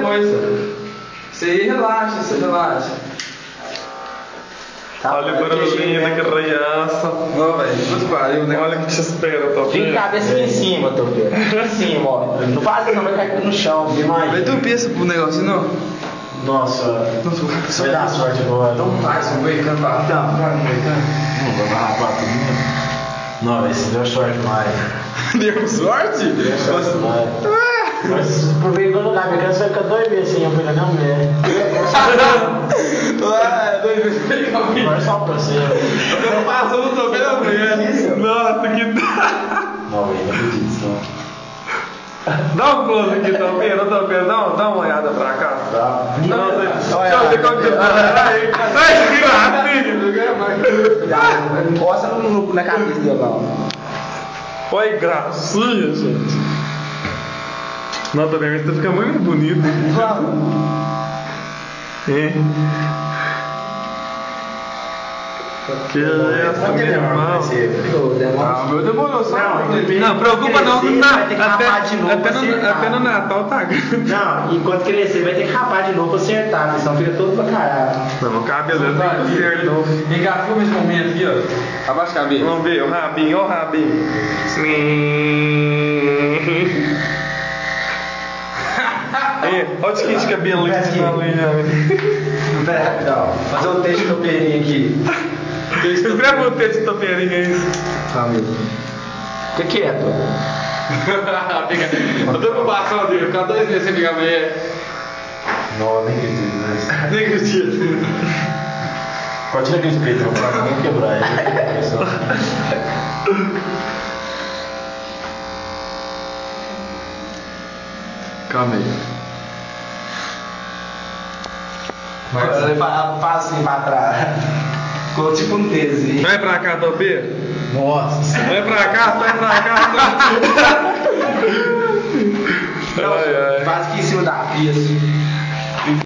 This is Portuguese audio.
depois. Você aí relaxa, você relaxa. Olha o barulhinho da criança. Não, velho, puto pariu, né? Olha o que te espera, Topeira. Tem cabeça aqui em cima, Topeira. Aqui em cima, ó. Não faz isso não, vai cair no chão, demais. Mas tu pensa pro negócio, não? Nossa, vai dar sorte agora. Então faz, um breakando pra cá. Não vai rapar tudo. Não, esse deu sorte mais. Deu sorte? Deu sorte mais. Mas aproveitando o lugar, minha criança vai ficar 2 vezes assim, eu falei, não, mulher. Ah, 2 vezes pegar o Agora só pra você. Eu não passo, não tô vendo a mulher. Nossa, que. Não, velho, não acredito isso não. Dá um close aqui, Topeira, dá uma olhada pra cá. Tá. Deixa eu ver como que tá. Aí, que gracinha. Não encosta na cabeça dele, não. Olha, gracinha, gente. Não, Topeira, isso fica muito bonito. É. Que é essa, meu irmão? Ah, o meu demorou só. Não, preocupa não, vai ter que rapar de novo pra até acertar. no Natal tá grande. Não, enquanto crescer vai ter que rapar de novo pra acertar, porque senão fica todo pra caralho. Não, o cabelo dele tá certo. Engatou nesse momento aqui, ó. Abaixa a cabeça. Vamos ver, o rabinho, ó o rabinho. Olha o seguinte cabelo Pera aqui. Pera, rapidão. Fazer um texto do Perinho aqui. Escreve o texto de Topeirinha aí. Calma aí. Fica quieto. Eu tô com bastão dele, ficar 2 meses sem pegar a mulher. Não, nem acredito, né? Nem acredito. Pode tirar aquele peito, pra não quebrar ele. Calma aí. Agora ele faz assim pra trás. Ficou tipo um Tzinho. Vai pra cá, Topeira. Nossa. Vai pra cá. Faz aqui em cima da pia assim.